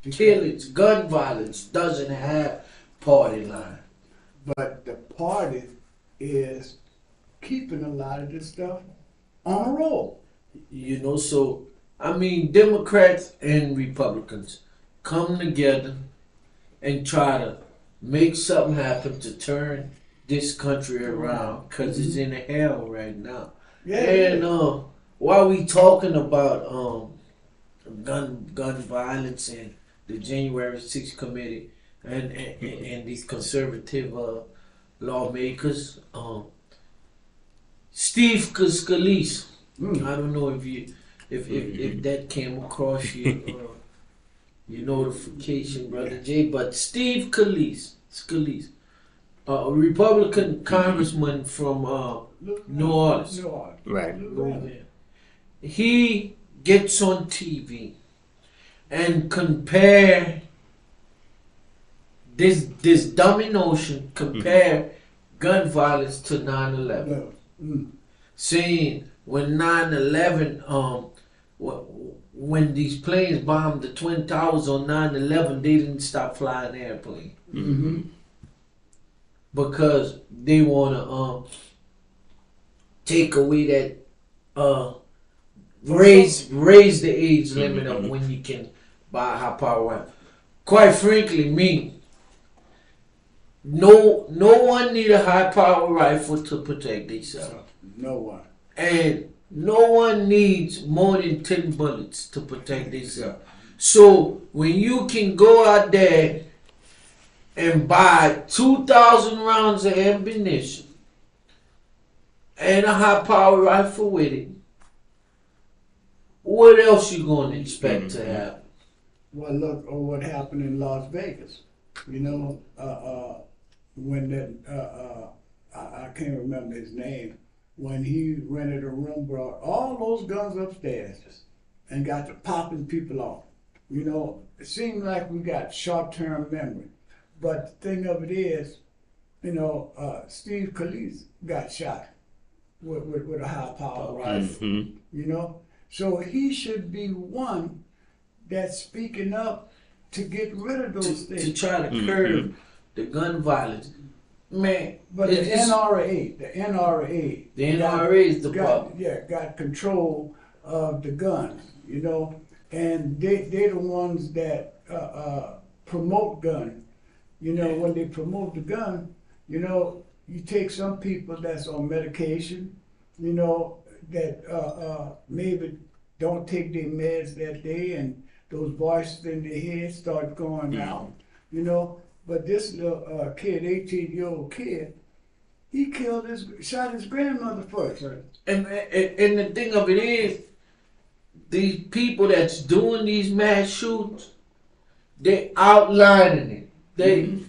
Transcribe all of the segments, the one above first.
Killings, gun violence doesn't have party line. But the party is keeping a lot of this stuff on a roll. So I mean, Democrats and Republicans come together and try to make something happen to turn this country around because it's in hell right now. Yeah, And while we talking about gun violence and the January 6th committee and these conservative lawmakers, Steve Scalise. I don't know if that came across your notification, Brother Jay, but Steve Scalise, a Republican congressman from New Orleans. Right. He gets on TV and compare this dummy notion, compare gun violence to 9/11, saying when 9/11 when these planes bombed the Twin Towers on 9/11, they didn't stop flying airplanes because they want to take away that raise the age limit of when you can buy a high power rifle. Quite frankly, no one need a high power rifle to protect themselves. No one. And no one needs more than 10 bullets to protect themselves. So when you can go out there and buy 2,000 rounds of ammunition and a high power rifle with it, what else you gonna expect to happen? Well, look at what happened in Las Vegas. You know, when that I can't remember his name. When he rented a room, brought all those guns upstairs and got to popping people off. You know, it seemed like we got short-term memory. But the thing of it is, Steve Scalise got shot with a high-power rifle. You know, so he should be one that's speaking up to get rid of those things. To try to curb the gun violence. Man, but the NRA is the problem. Yeah, got control of the guns, and they're the ones that promote gun. When they promote the gun, you take some people that's on medication, that maybe don't take their meds that day, and those voices in their head start going out, But this little kid, 18-year-old kid, he shot his grandmother first. And the thing of it is, these people that's doing these mass shootings, they outlining it. They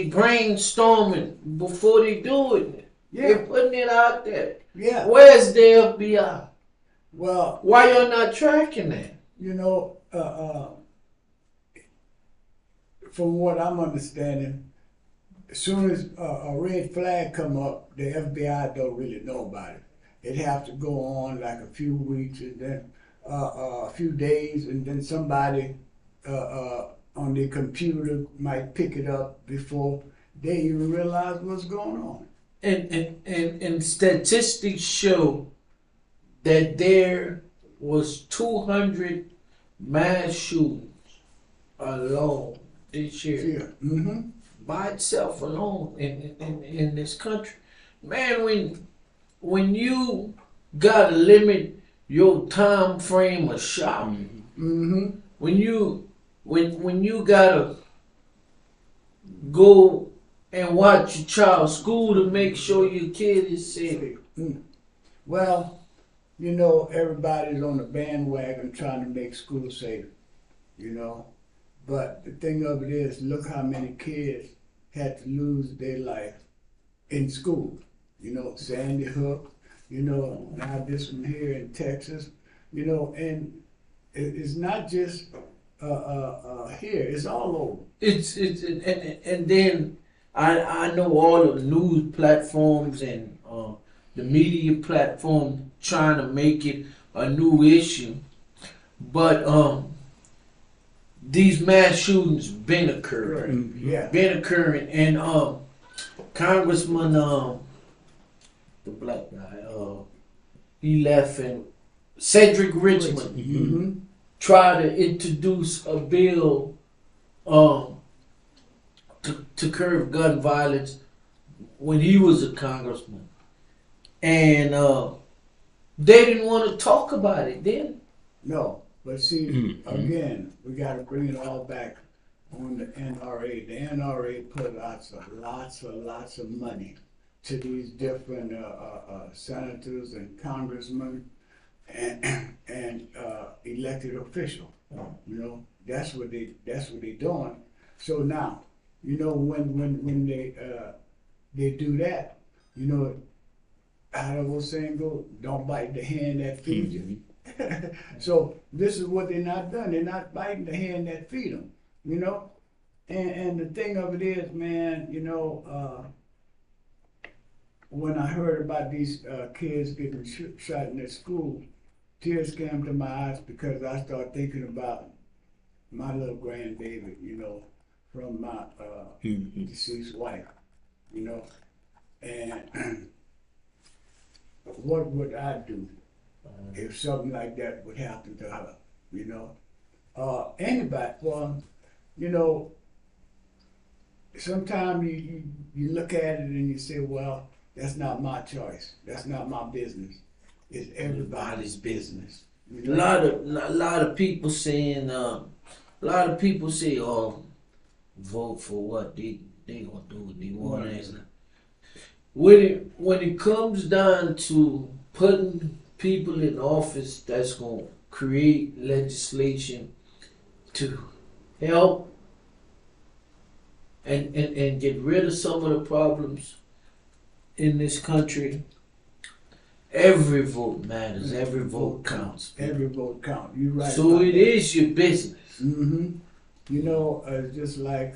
brainstorming before they do it. Yeah. They're putting it out there. Yeah. Where's the FBI? Well, why you're not tracking that? From what I'm understanding, as soon as a red flag come up, the FBI don't really know about it. It have to go on like a few weeks and then a few days, and then somebody on their computer might pick it up before they even realize what's going on. And statistics show that there was 200 mass shootings alone this year. Yeah. By itself alone in this country. Man, when you gotta limit your time frame of shopping, when you gotta go and watch your child's school to make sure your kid is safe. Well, everybody's on the bandwagon trying to make school safe, But the thing of it is, look how many kids had to lose their life in school. Sandy Hook, now this one here in Texas, and it's not just here, it's all over. And then I know all of the news platforms and the media platform trying to make it a new issue, but these mass shootings been occurring, Yeah. and Congressman the black guy he left, and Cedric Richmond Mm-hmm. tried to introduce a bill um to curb gun violence when he was a congressman, and they didn't want to talk about it then. No, but see, Mhm. again, we got to bring it all back on the NRA. The NRA put lots of money to these different senators and congressmen and elected officials. You know, that's what they doing. So now, you know, when they do that, you know, how the old saying go, don't bite the hand that feeds you. So this is what they're not done. They're not biting the hand that feed them, you know. And the thing of it is, man, you know, when I heard about these kids getting shot in their school, tears came to my eyes because I started thinking about my little grandbaby, you know, from my deceased wife, you know, and what would I do if something like that would happen to her, you know? Anybody, well, you know, sometimes you look at it and you say, well, that's not my choice. That's not my business. It's everybody's business. You A know? lot of people saying oh, vote for what they gonna do what they want. Right. When it comes down to putting people in office that's gonna create legislation to help and get rid of some of the problems in this country, every vote matters. Every vote counts. Every vote counts. You're right. So about it that. is your business. Mm-hmm. You know, just like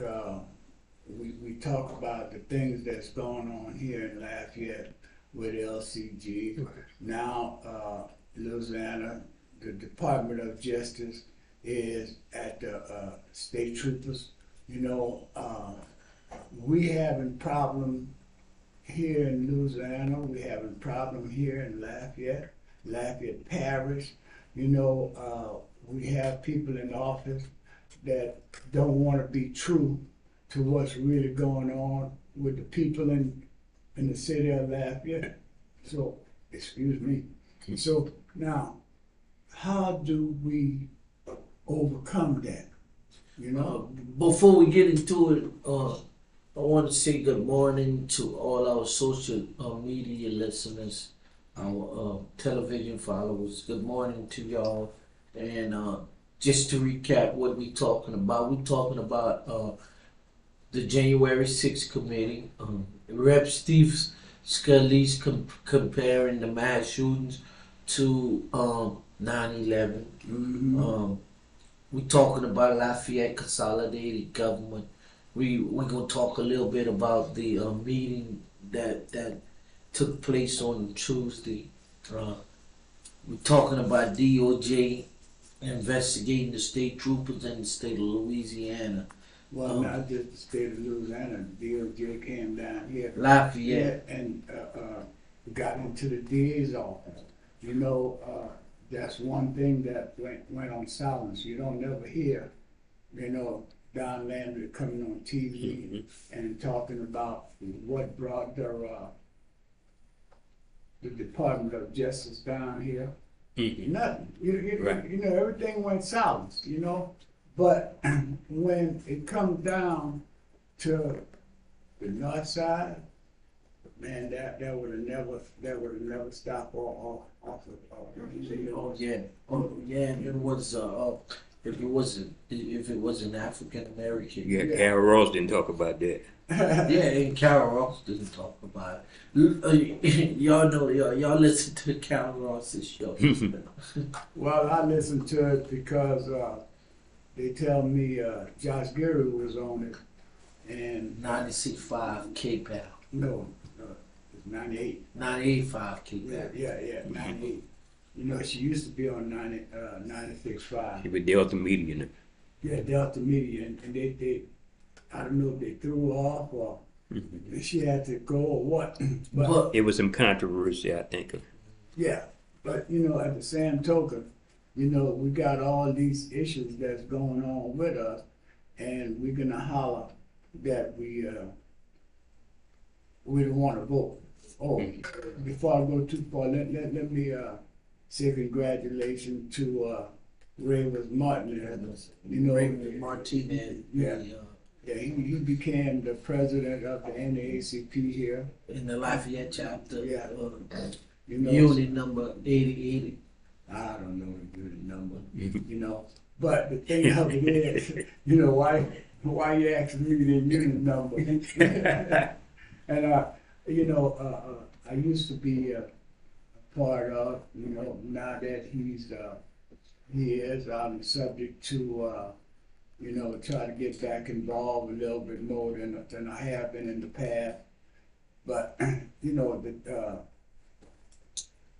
we talk about the things that's going on here in Lafayette with LCG. Now, Louisiana, the Department of Justice is at the state troopers. You know, we having problem here in Louisiana. We having problem here in Lafayette Parish. You know, we have people in office that don't want to be true to what's really going on with the people in the city of Lafayette. So, excuse me. So now, how do we overcome that? You know? Before we get into it, I want to say good morning to all our social media listeners, our television followers. Good morning to y'all. And just to recap what we're talking about the January 6th committee. Rep. Steve Scalise comparing the mass shootings to 9/11. Mm-hmm. We talking about Lafayette Consolidated Government. We're gonna talk a little bit about the meeting that took place on Tuesday. We're talking about DOJ investigating the state troopers in the state of Louisiana. Well, not just the state of Louisiana. The DOJ came down here Lafayette. and got into the DA's office. You know, that's one thing that went on silence. You don't never hear, you know, Don Landry coming on TV and talking about what brought the Department of Justice down here. Nothing. Right. You know, everything went silence, you know. But when it comes down to the north side, man, that would have never stopped off of Yeah. It was if it was an African American. Yeah, Yeah. Carol Ross didn't talk about that. Yeah, and Carol Ross didn't talk about it. Y'all know y'all listen to the Carol Ross's show. Well, I listened to it because they tell me Josh Gary was on it, and 96.5 K-Pal. no, it's 98. 98.5 K-Pal. Yeah, 98. You know, she used to be on 96.5. She was Delta Media. Yeah, Delta Media, and they, I don't know if they threw her off or she had to go or what, but But It was some controversy, I think. yeah, but you know, at the same token, you know, we got all these issues that's going on with us, and we're gonna holler that we don't wanna vote. Oh, before I go too far, let me, say congratulations to, Rivers Martin. You know, Raymond Martinez, Yeah. yeah, he became the president of the NAACP here, in the Lafayette chapter, Yeah. you know. unit number 8080. I don't know the unit number, you know. But the thing of it is, you know, why you asking me the unit number? And you know, I used to be a part of, you know, now that I'm subject to, you know, try to get back involved a little bit more than I have been in the past. But you know,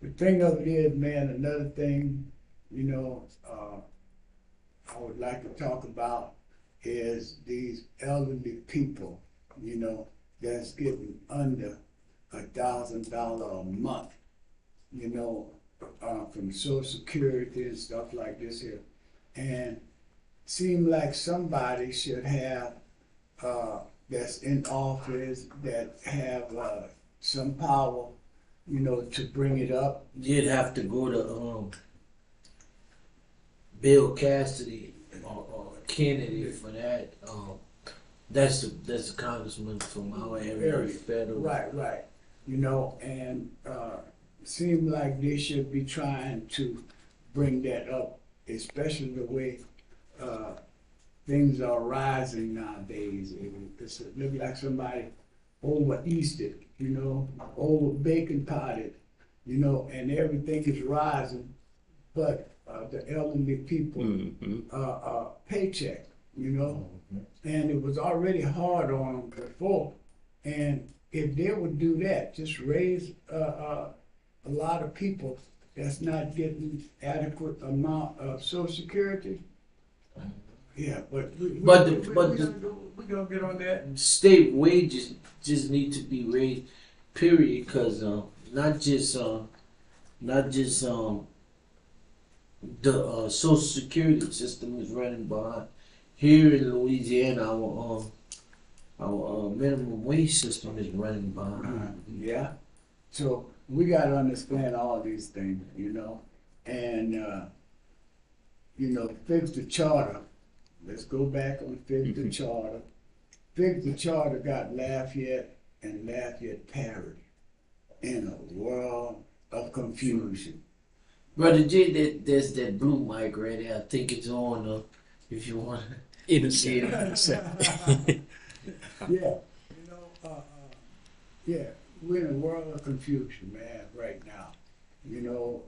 the thing of it is, man, another thing, you know, I would like to talk about is these elderly people, you know, that's getting under $1,000 a month, you know, from Social Security and stuff like this here. And seem like somebody should have, that's in office, that have some power, you know, to bring it up. You'd have to go to Bill Cassidy or Kennedy for that. That's the congressman from our area, federal. Right. You know, and seem like they should be trying to bring that up, especially the way things are rising nowadays. It looks like somebody over Easted, you know, over bacon potted, you know, and everything is rising, but the elderly people paycheck, you know, and it was already hard on them before. And if they would do that, just raise a lot of people that's not getting adequate amount of Social Security. Yeah, but we're gonna get on that. State wages just need to be raised, period. Cause not just the Social Security system is running behind. Here in Louisiana, our minimum wage system is running behind. Yeah. So we gotta understand all these things, you know, and you know, fix the charter. Let's go back and fix the charter. Fix the charter got Lafayette and Lafayette Parish in a world of confusion. Brother J, there's that blue mic right there. I think it's on. If you want to. Innocent. Yeah, you know, yeah, we're in a world of confusion, man, right now. You know,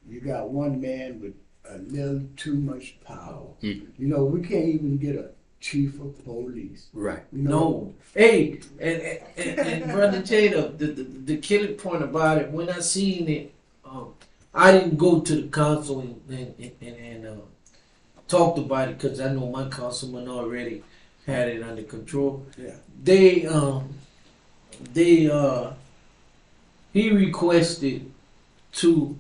you got one man with a little too much power. You know, we can't even get a chief of police. Right. You know? No. Hey, and Brother J, the killing point about it, when I seen it, I didn't go to the council and talked about it because I know my councilman already had it under control. Yeah. He requested to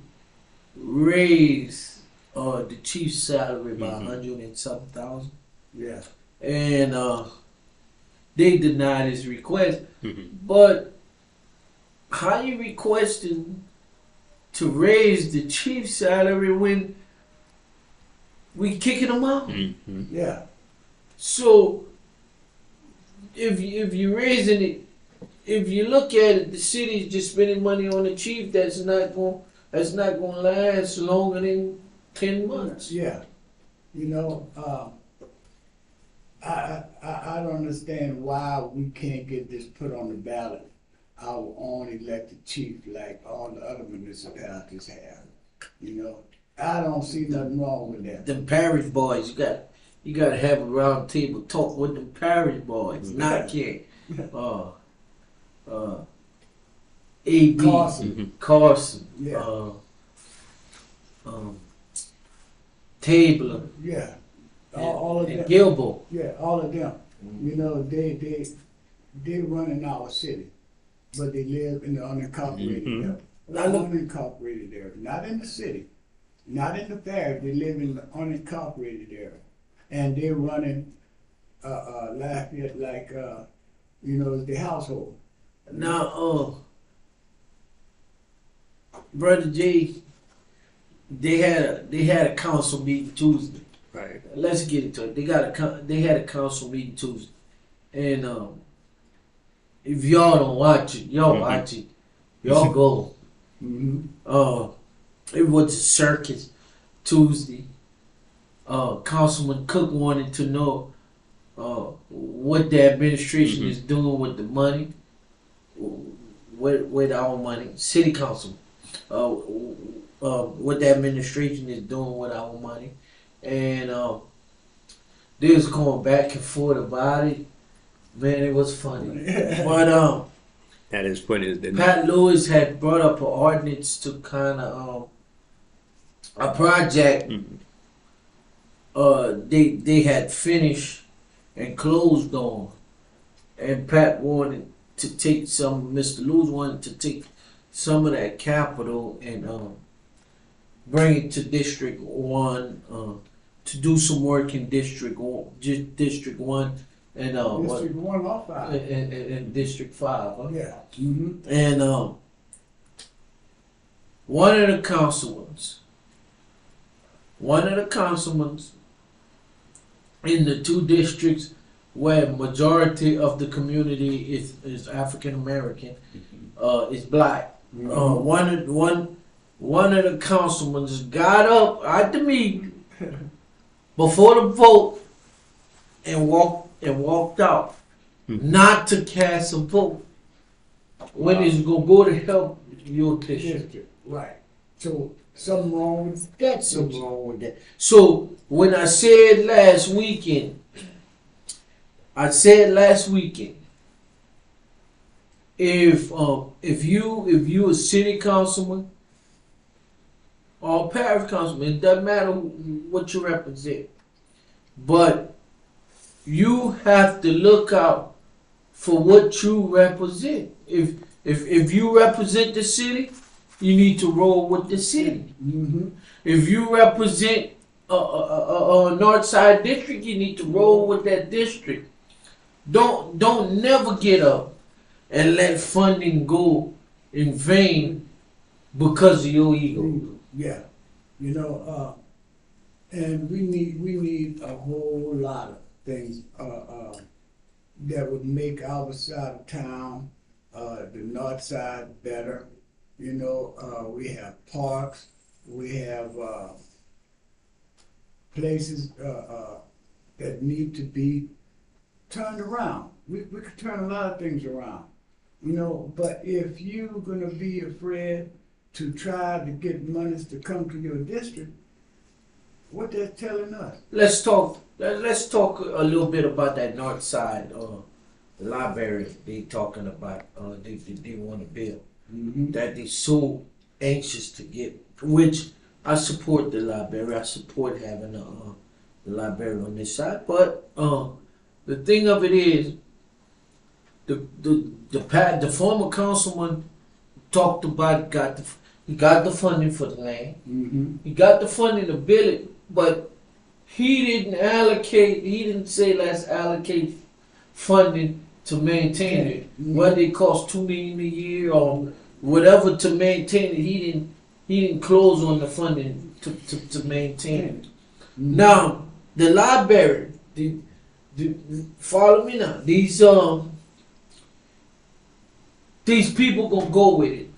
raise the chief's salary by 100 and something thousand. Yeah. And they denied his request. But how you requesting to raise the chief's salary when we kicking him out? Yeah. So if you're raising it, if you look at it, the city's just spending money on the chief that's not going to last longer than 10 months. Yeah. You know, I don't understand why we can't get this put on the ballot, our own elected chief, like all the other municipalities have. You know, I don't see nothing wrong with that. Them parish boys, you got to have a round table talk with them parish boys, not yet. A.B. Carson, Yeah. Tabler. Yeah. all of and them. Gilbo. Yeah, all of them. You know, they run in our city, but they live in the unincorporated area. Now look- Unincorporated area, not in the city, not in the parish. They live in the unincorporated area, and they're running Lafayette like you know, the household. Now, Brother J, they had a council meeting Tuesday. Right. Let's get into it. They had a council meeting Tuesday, and if y'all don't watch it, y'all watch it. Y'all go. Mm-hmm. It was a circus Tuesday. Councilman Cook wanted to know what the administration is doing with the money, with our money. City council, what the administration is doing with our money, and they was going back and forth about it. Man, it was funny. But That is funny, isn't it? Pat Lewis had brought up an ordinance to kind of a project they had finished and closed on, and Pat wanted to take Mr. Lewis wanted to take some of that capital and bring it to District 1 to do some work in District 1 and District 1 or 5. in District 5. Huh? Yeah. Mm-hmm. And one of the councilmen in the two districts where majority of the community is African American, is black. One of the councilmen got up at the meeting before the vote and walked out, not to cast a vote when it's gonna go to help your district. Right. So something wrong with that. Something wrong with that. So when I said last weekend, if you a city councilman or parish councilman, it doesn't matter what you represent, but you have to look out for what you represent. If you represent the city, you need to roll with the city. Mm-hmm. If you represent a North Side district, you need to roll with that district. Don't never get up and let funding go in vain because of your ego. Yeah. You know, and we need a whole lot of things that would make our side of town, the north side, better. You know, we have parks, we have places that need to be turned around. We could turn a lot of things around, you know, but if you're gonna be afraid to try to get monies to come to your district, what they're telling us. Let's talk a little bit about that North Side library they talking about. They want to build. Mm-hmm. That they're so anxious to get, which I support the library. I support having the library on this side. But the thing of it is, the former councilman talked about he got the funding for the land. Mm-hmm. He got the funding to build it, but he didn't say let's allocate funding to maintain it. Mm-hmm. Whether it costs $2 million a year or whatever to maintain it, he didn't close on the funding to maintain it. Mm-hmm. Now the library, follow me now. These people gonna go with it.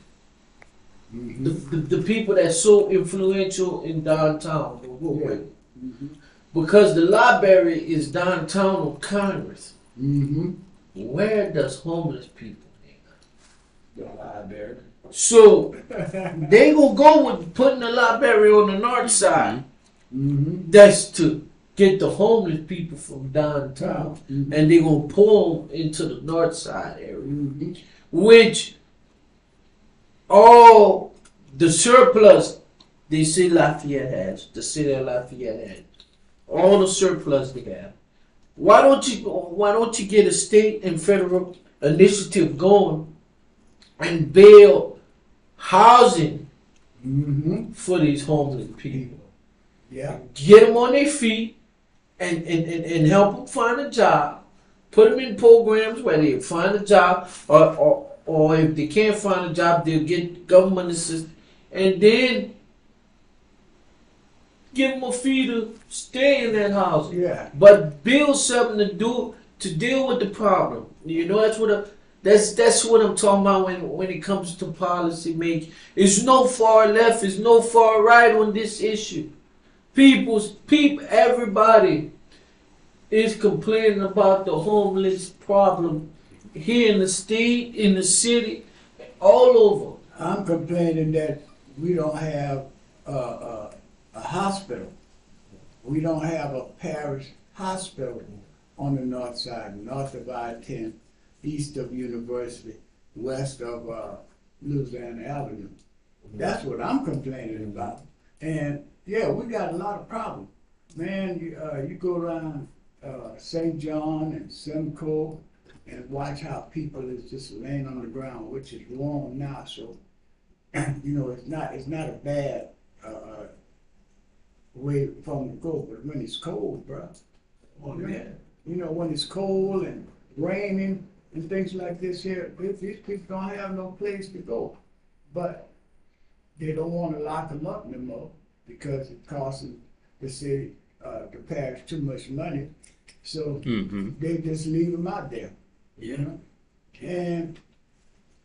Mm-hmm. The people that's so influential in downtown will go with it. Mm-hmm. Because the library is downtown on Congress. Mm-hmm. Where does homeless people live? The library. So they gonna go with putting the library on the north side. Mm-hmm. That's to get the homeless people from downtown, Mm-hmm. and they gonna pull them into the north side area, Mm-hmm. which all the surplus they say Lafayette has, the city of Lafayette has, all the surplus they have. Why don't you get a state and federal initiative going and build housing Mm-hmm. for these homeless people? Yeah. Get them on their feet and help them find a job. Put them in programs where they find a job, or if they can't find a job, they'll get government assistance, and then give them a fee to stay in that housing. Yeah. But build something to deal with the problem. You know, that's what I'm talking about when it comes to policy making. It's no far left, it's no far right on this issue. Everybody is complaining about the homeless problem here in the state, in the city, all over. I'm complaining that we don't have a hospital. We don't have a parish hospital on the north side, north of I-10, east of University, west of Louisiana Avenue. That's what I'm complaining about. And yeah, we got a lot of problems. Man, you go around St. John and Simcoe and watch how people is just laying on the ground, which is warm now. So, you know, it's not a bad way for them to go. But when it's cold, bro, you know, when it's cold and raining and things like this here, these people don't have no place to go. But they don't want to lock them up no more because it costs the city, the parish, too much money. So they just leave them out there. You know? And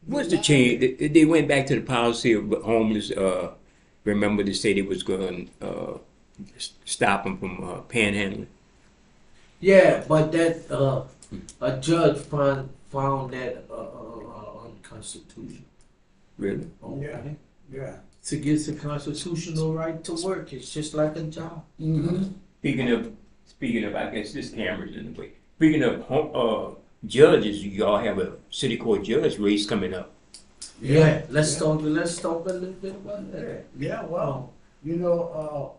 What's the change? They went back to the policy of homeless. Remember, they said it was going to stop them from panhandling. Yeah, but that a judge found that unconstitutional. Really? Okay. yeah. It's against the constitutional right to work. It's just like a job. Mm-hmm. Speaking of, I guess this camera's in the way. Speaking of judges, y'all have a city court judge race coming up. Yeah, let's talk a little bit about that. Yeah, well, you know,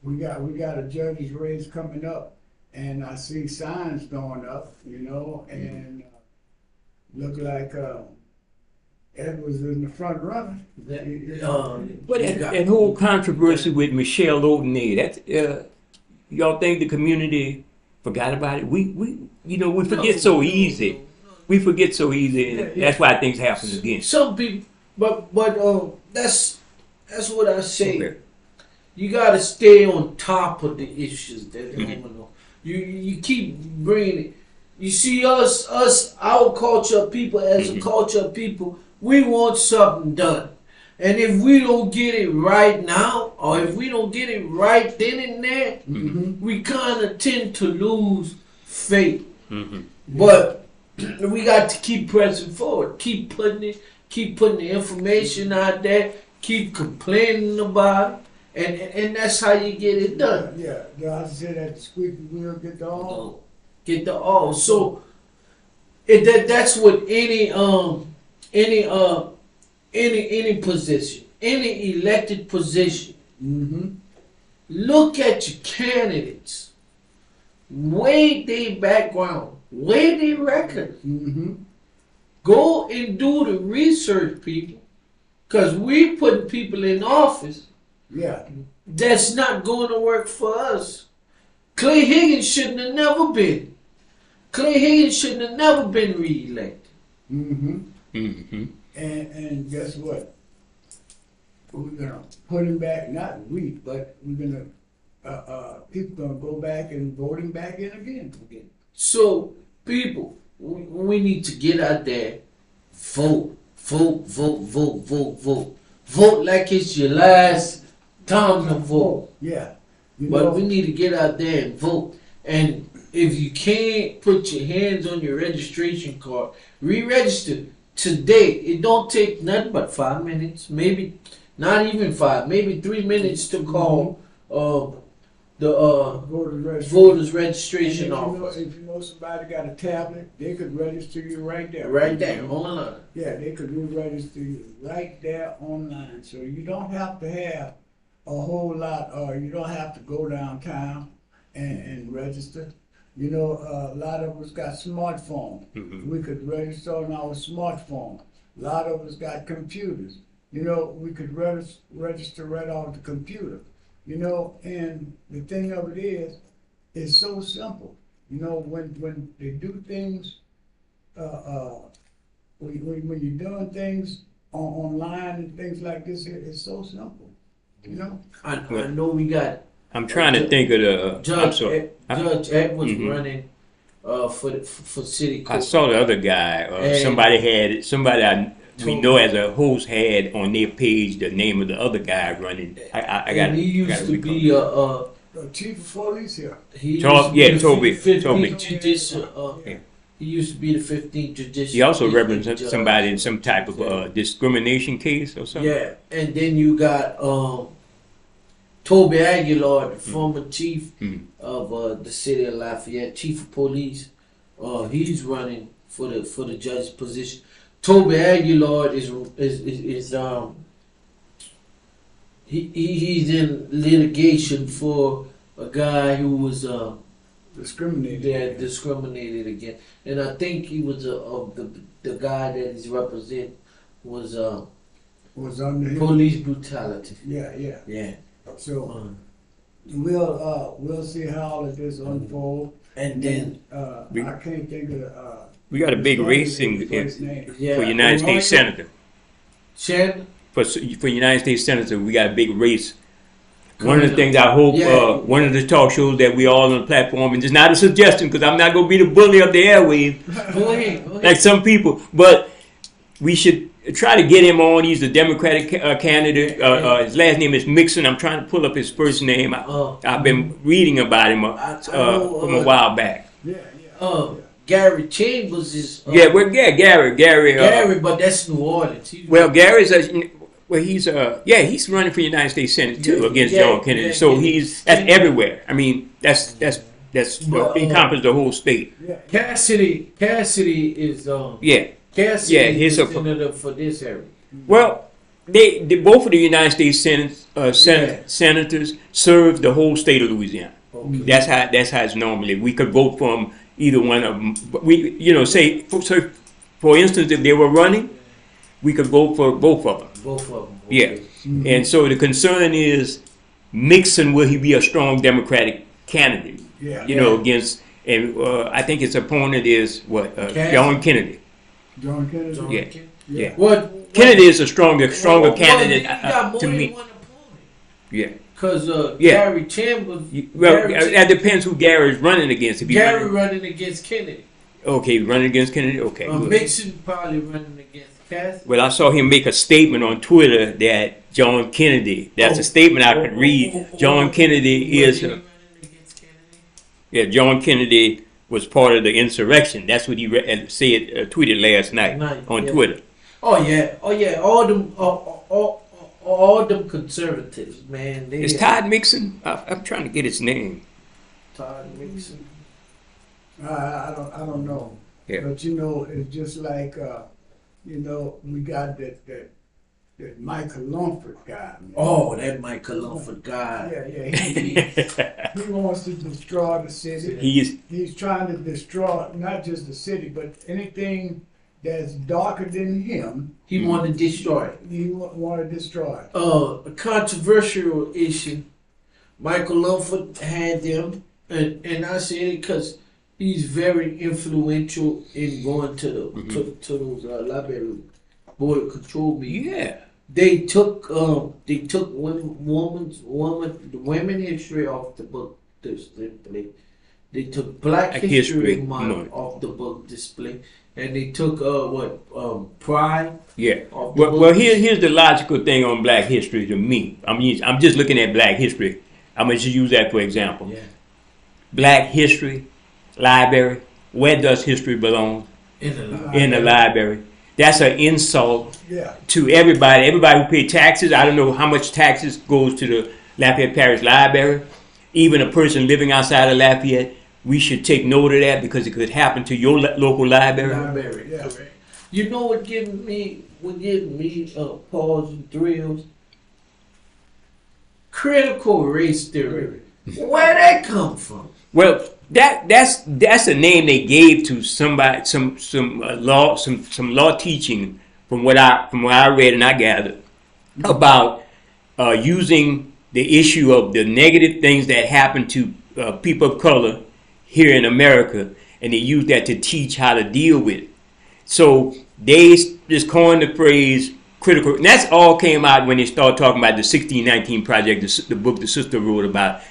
we got a judge's race coming up, and I see signs going up, you know, and look like Edwards is in the front runner. But that whole controversy with Michelle Odenay, that's y'all think the community forgot about it? We forget so easy. We forget so easy, and that's why things happen again. Some people, but that's what I say. Okay. You gotta stay on top of the issues that are going on. You keep bringing it. You see us, our culture of people, as a culture of people, we want something done. And if we don't get it right now, or if we don't get it right then and there, we kind of tend to lose faith. But we got to keep pressing forward, keep putting the information out there, keep complaining about it, and that's how you get it done. Yeah, I said that the squeaky wheel get the all. Get the all. So that's what any position, any elected position. Look at your candidates. Weigh their background. Weigh their record. Go and do the research, people. Because we putting people in office that's not going to work for us. Clay Higgins shouldn't have never been. Clay Higgins shouldn't have never been reelected. And guess what? We're gonna put him back. Not we, but we're gonna people gonna go back and vote him back in again. So, people, we need to get out there, vote. Vote like it's your last time to vote. Yeah. But we need to get out there and vote. And if you can't put your hands on your registration card, re-register today. It don't take nothing but 5 minutes, maybe not even 5, maybe 3 minutes to call the voters registration office. If you know somebody got a tablet, they could register you right there. Right there, online. Yeah, they could re-register you right there online. So you don't have to have a whole lot, or you don't have to go downtown. and register. You know, a lot of us got smartphones. We could register on our smartphone. A lot of us got computers. You know, we could register right off the computer. You know, and the thing of it is, it's so simple. You know, when they do things, when you're doing things online and things like this, it's so simple. You know. I know we got. I'm trying to think of the. I'm Judge sorry. Judge Edwards running for city court. I saw the other guy. We know as a host had on their page the name of the other guy running. I got. And he used to be The chief of police here. he Toby. used to be the Toby. 15th judicial. He used to be the 15th judicial. He also district represents judge. somebody in some type of discrimination case or something. Yeah, and then you got Toby Aguilar, the former chief of the city of Lafayette, chief of police. He's running for the judge position. Toby Aguilar is he's in litigation for a guy who was discriminated against, and I think he was the guy that he's representing was under him. police brutality. Yeah. So we'll see how all of this unfold. And then I can't think of We got a big race for United States Senator. Shannon. For United States Senator, we got a big race. One of the things I hope, one of the talk shows that we all on the platform, and it's not a suggestion because I'm not going to be the bully of the airwaves Go ahead. like some people, but we should try to get him on. He's a Democratic candidate. His last name is Mixon. I'm trying to pull up his first name. I've been reading about him from a while back. Gary Chambers is. Gary. But that's New Orleans. Gary's he's running for United States Senate too against John Kennedy. That's everywhere. I mean, that's encompasses the whole state. Cassidy is Cassidy is a senator for this area. Well, they both of the United States senators serve the whole state of Louisiana. Okay. That's how it's normally. We could vote from either one of them. Say for instance, if they were running, we could vote for both of them. Both of them. Yeah. Mm-hmm. And so the concern is Mixon, will he be a strong Democratic candidate? Against, and I think his opponent is John Kennedy. John Kennedy. Yeah. What Kennedy is a stronger candidate got to more me. than one opponent. Yeah. Because Gary Chambers. That depends who Gary is running against. Gary running against Kennedy. Okay, running against Kennedy. Okay. Mixon probably running against Cassidy. Well, I saw him make a statement on Twitter that John Kennedy. That's a statement I could read. John Kennedy is. John Kennedy was part of the insurrection. That's what he tweeted last night on Twitter. Oh yeah. All them conservatives, man. Is Todd Mixon? I'm trying to get his name. Todd Mixon. I don't know. Yeah. But it's just like we got that Michael Lumford guy. Man. Oh, that Michael Lumford guy. He wants to destroy the city. He's trying to destroy not just the city, but anything that's darker than him. He want to destroy it. He want to destroy it. A controversial issue. Michael Lumford had them, and I say it because he's very influential in going to those library board of control meetings. Yeah. They took women history off the book display. They took Black History Month off the book display, and they took Pride. Yeah. Well, here's the logical thing on Black History to me. I'm just looking at Black History. I'm gonna just use that for example. Yeah. Black History Library. Where does history belong? In the library. That's an insult to everybody. Everybody who pays taxes. I don't know how much taxes goes to the Lafayette Parish Library. Even a person living outside of Lafayette, we should take note of that because it could happen to your local library. Correct. You know what giving me pause and thrills? Critical race theory Where that come from? Well, that's a name they gave to somebody, some law teaching from what I read and I gathered about using the issue of the negative things that happen to people of color here in America, and they use that to teach how to deal with it. So they just coined the phrase critical, and that's all came out when they started talking about the 1619 Project, the book the sister wrote about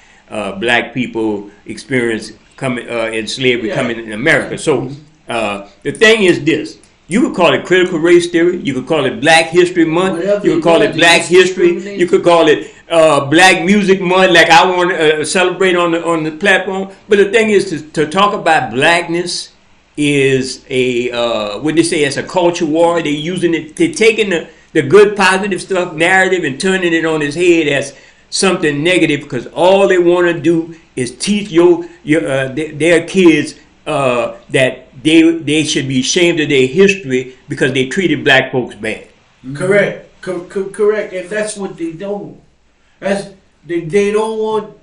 black people experience coming in slavery coming in America. So the thing is this. You could call it critical race theory. You could call it Black History Month. Whatever You could call it Black History. You could call it Black Music Month, like I want to celebrate on the platform. But the thing is, to talk about blackness is a what they say, it's a culture war. They're using it. They're taking the good, positive stuff, narrative, and turning it on its head as something negative, because all they want to do is teach their kids that they should be ashamed of their history because they treated black folks bad. Correct, correct, and that's what they don't. That's they don't want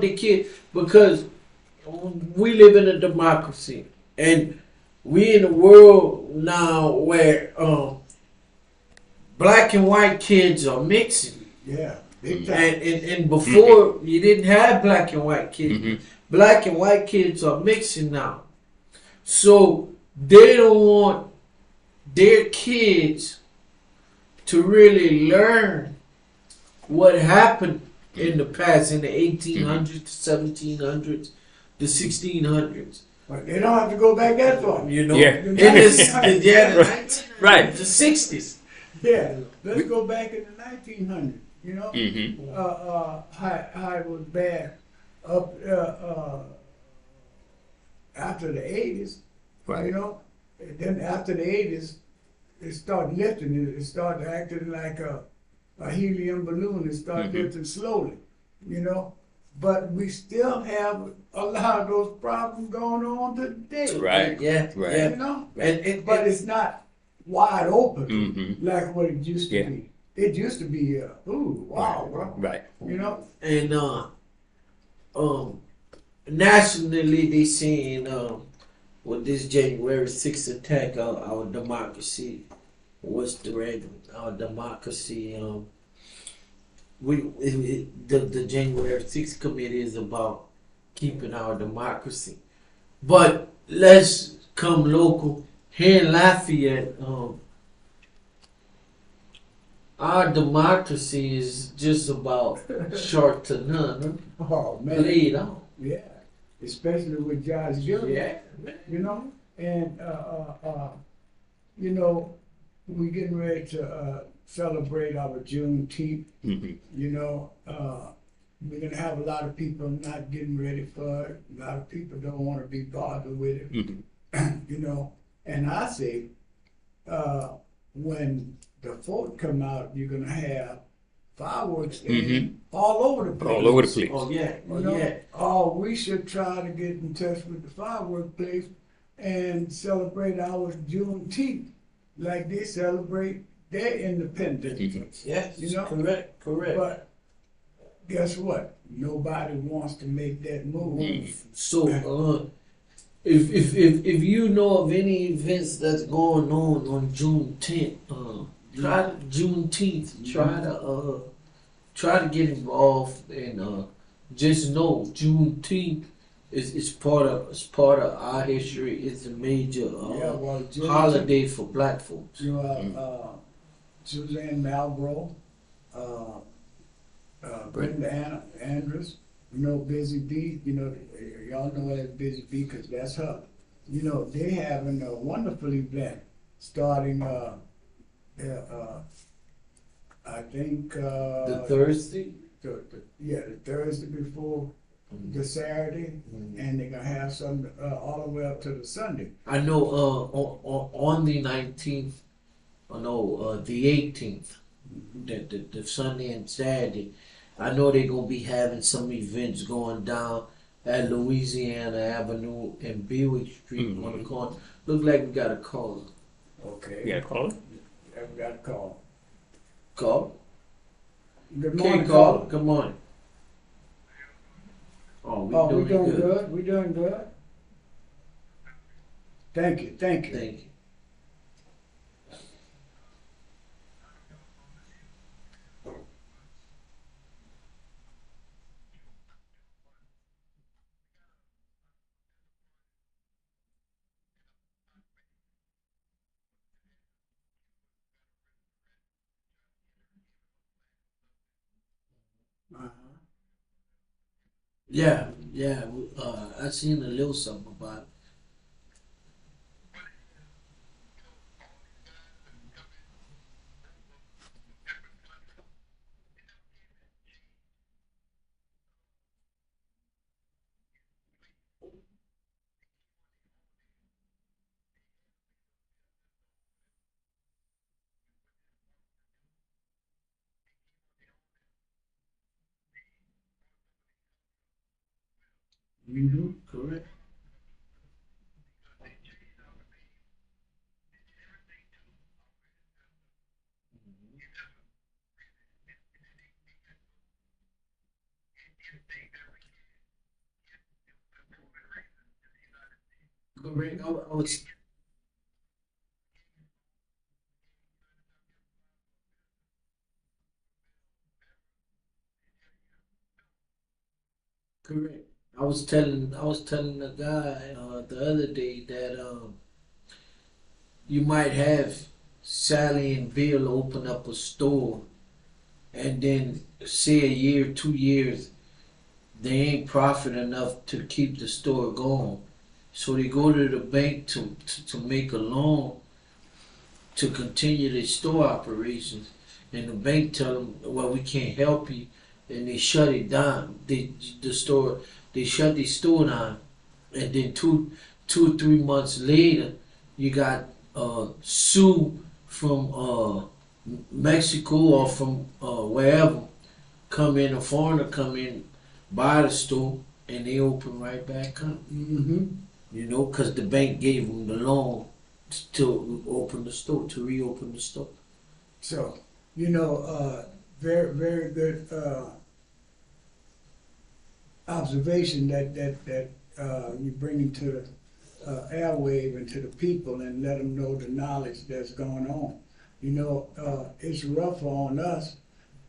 the kid, because we live in a democracy, and we in a world now where black and white kids are mixing. Yeah. And before you didn't have black and white kids. Black and white kids are mixing now. So they don't want their kids to really learn what happened in the past, in the 1800s, the 1700s, the 1600s. But they don't have to go back that far. You know, Yeah. in the 1900s, Right. the 60s. Yeah, let's go back in the 1900s. You know, how it was bad up after the 80s. Right. You know, and then after the 80s, it started lifting. It started acting like a helium balloon. It started lifting slowly. You know, but we still have a lot of those problems going on today. Right. Yeah. Right. Yeah. You know, But it's not wide open like what it used to be. It used to be, ooh, wow, bro. Right. You know? And nationally, they saying with this January 6th attack, our democracy was threatened. Our democracy, the January 6th committee is about keeping our democracy. But let's come local. Here in Lafayette, our democracy is just about short to none. Oh, man. Laid on. Yeah. Especially with Josh Gilliam. Yeah. You know? And, you know, we're getting ready to celebrate our Juneteenth. You know, we're going to have a lot of people not getting ready for it. A lot of people don't want to be bothered with it. You know? And I say, when the folk come out, you're gonna have fireworks all over the place. All over the place. Oh yeah, You know? yeah. Oh, we should try to get in touch with the firework place and celebrate our Juneteenth like they celebrate their independence. Yes, You know? correct. But guess what? Nobody wants to make that move. So, if you know of any events that's going on June 10th, try to get involved, and just know Juneteenth is part of our history. It's a major holiday for black folks. You know, Suzanne Malbrough, Brenda Andrews, you know, Busy Bee, you know, y'all know her as Busy Bee because that's her. You know, they having a wonderful event starting, I think, The Thursday? the Thursday before the Saturday, and they're gonna have some all the way up to the Sunday. I know on the 19th, the 18th, the Sunday and Saturday, I know they're gonna be having some events going down at Louisiana Avenue and Bewick Street on the corner. Look like we got a caller. Okay. You got a caller? Yeah, we got a call. Call. Good Okay, morning, caller. caller. Good morning. Oh, Oh, we we doing doing good. good, we doing good. Thank you, thank you. Thank you. Uh-huh. Yeah, yeah. I seen a little something about it. Mm-hmm. Correct. Correct. I was correct. I was telling the guy the other day that you might have Sally and Bill open up a store, and then say a year, 2 years, they ain't profit enough to keep the store going. So they go to the bank to make a loan to continue their store operations. And the bank tell them, well, we can't help you. And they shut it down. They shut the store down. And then 2 or 3 months later, you got Sue from Mexico or from wherever come in, a foreigner come in, buy the store, and they open right back up. Mm-hmm. You know, because the bank gave them the loan to open the store, to reopen the store. So, you know, very, very good, observation that you bring into airwave and to the people and let them know the knowledge that's going on. You know, it's rougher on us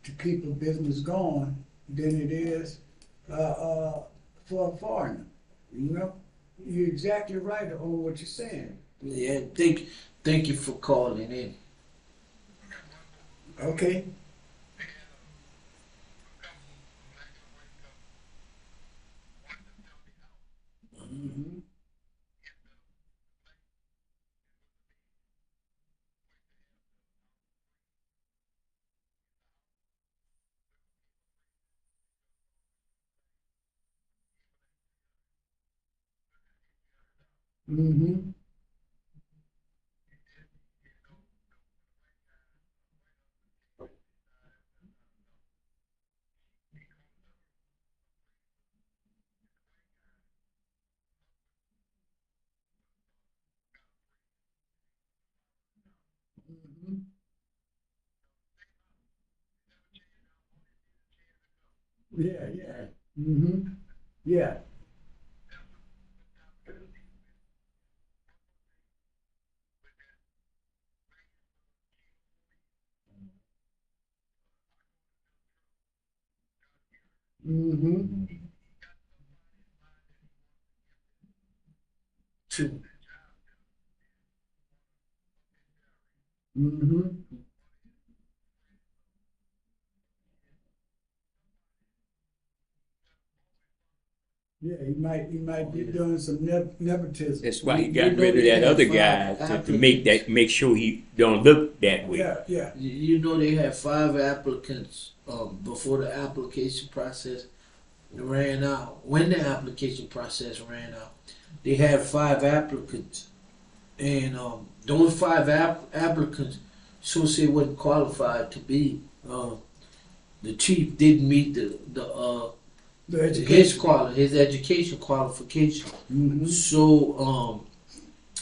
to keep a business going than it is for a foreigner. You know, you're exactly right on what you're saying. Yeah, thank you for calling in. Okay. Mm-hmm. Mm-hmm. Mm-hmm. Yeah, yeah. Mm-hmm. Yeah. Mm-hmm. Two. Mm-hmm. Yeah, he might be doing some nepotism. That's why he You got know rid of they that had other five guy to make applicants. that make sure he don't look that way. Yeah, yeah. You know they had 5 applicants before the application process ran out. When the application process ran out, they had 5 applicants, and those 5 applicants, so say wasn't qualified to be. The chief didn't meet The his education. his education qualification. Mm-hmm. So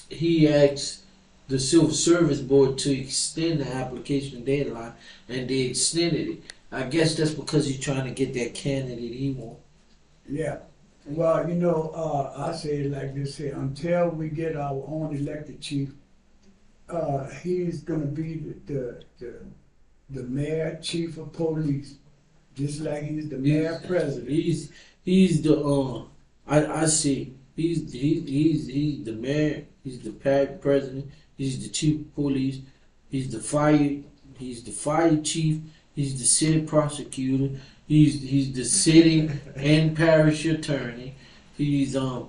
he asked the Civil Service Board to extend the application deadline, and they extended it. I guess that's because he's trying to get that candidate he wants. Yeah. Well, you know, I say it like this here, until we get our own elected chief, he's gonna be the mayor, chief of police, just like he's the mayor president. He's the I see he's the mayor, he's the president, he's the chief of police, he's the fire chief, he's the city prosecutor, he's the city and parish attorney, he's the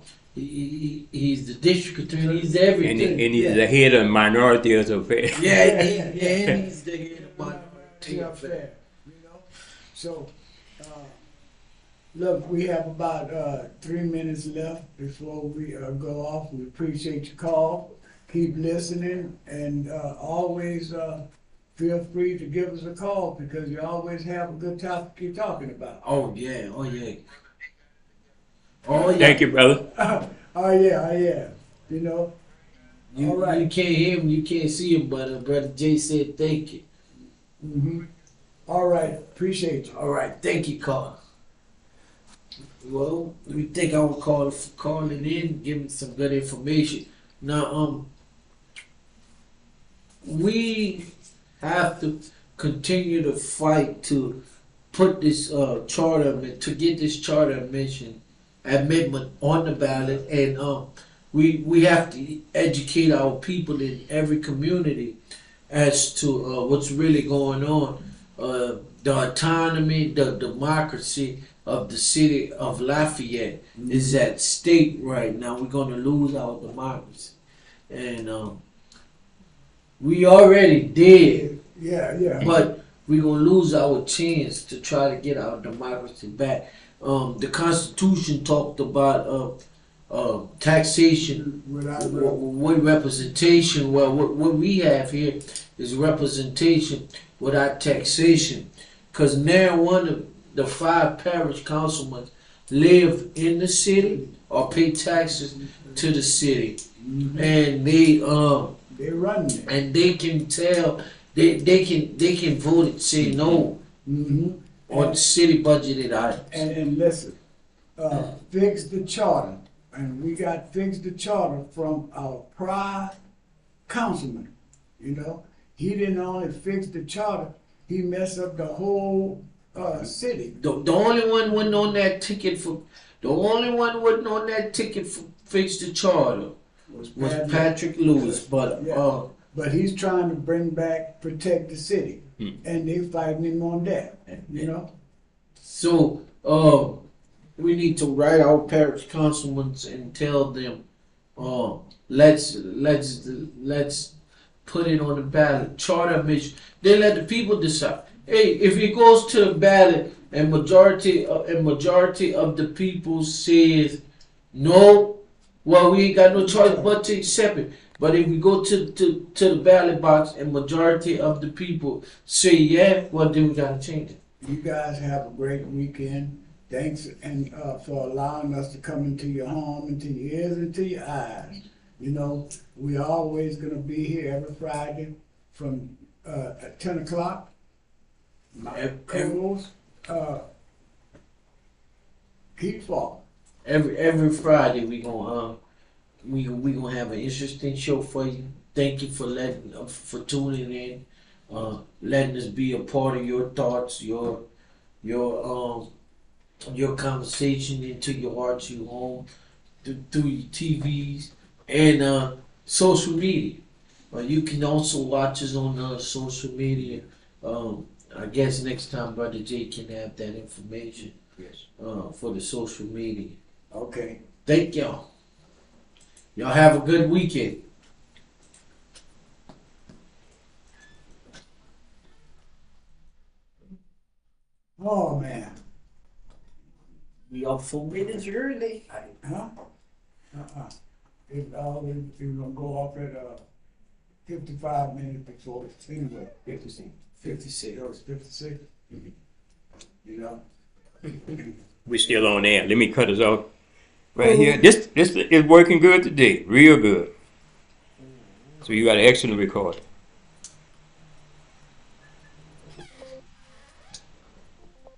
district attorney, he's everything. And he's the head of minority affairs. And he's the head of minority affairs. Fair, you know? So, look, we have about 3 minutes left before we go off. We appreciate your call. Keep listening, and always feel free to give us a call because you always have a good topic you're talking about. Oh yeah. Oh yeah. Thank you, brother. Oh yeah. You know. You, All right. you can't hear him, you can't see him, but Brother Jay said thank you. Mm-hmm. All right. Appreciate you. All right, thank you, Carl. Well, we think I will call calling in, giving some good information. Now, we have to continue to fight to put this to get this charter amendment on the ballot, and we have to educate our people in every community as to what's really going on. The autonomy, the democracy of the city of Lafayette is at stake right now. We're going to lose our democracy, and we already did. Yeah. But we're going to lose our chance to try to get our democracy back. The Constitution talked about taxation with representation. Well, what we have here is representation without taxation. Because now one of the 5 parish councilmen live in the city or pay taxes to the city. And they run it. and they can tell they can vote and say no on city budgeted items. And listen, fix the charter. And we got fixed the charter from our prior councilman. You know, he didn't only fix the charter, he messed up the whole city. The only one wasn't on that ticket for fix the charter was Patrick Lewis, but but he's trying to bring back protect the city, and they fighting him on that. You know. So we need to write our parish councilmen and tell them, let's put it on the ballot. Charter mission. They let the people decide. Hey, if it goes to the ballot and majority of the people says no, well, we ain't got no choice but to accept it. But if we go to the ballot box and majority of the people say yeah, well, then we gotta change it. You guys have a great weekend. Thanks and for allowing us to come into your home, into your ears, into your eyes. You know, we always gonna be here every Friday from at 10 o'clock. My co-host, Keith Falk. Every Friday we gonna have an interesting show for you. Thank you for tuning in, letting us be a part of your thoughts, your conversation into your hearts, your home, through your TVs and social media. You can also watch us on social media. I guess next time Brother Jay can have that information. Yes. For the social media. Okay. Thank y'all. Y'all have a good weekend. Oh man. We are 4 minutes early. Huh? It's always gonna go off at 55 minutes before. Anyway, 56. 56. That was 56. You know. We're still on air. Let me cut us off right here. This is working good today, real good. So you got an excellent record.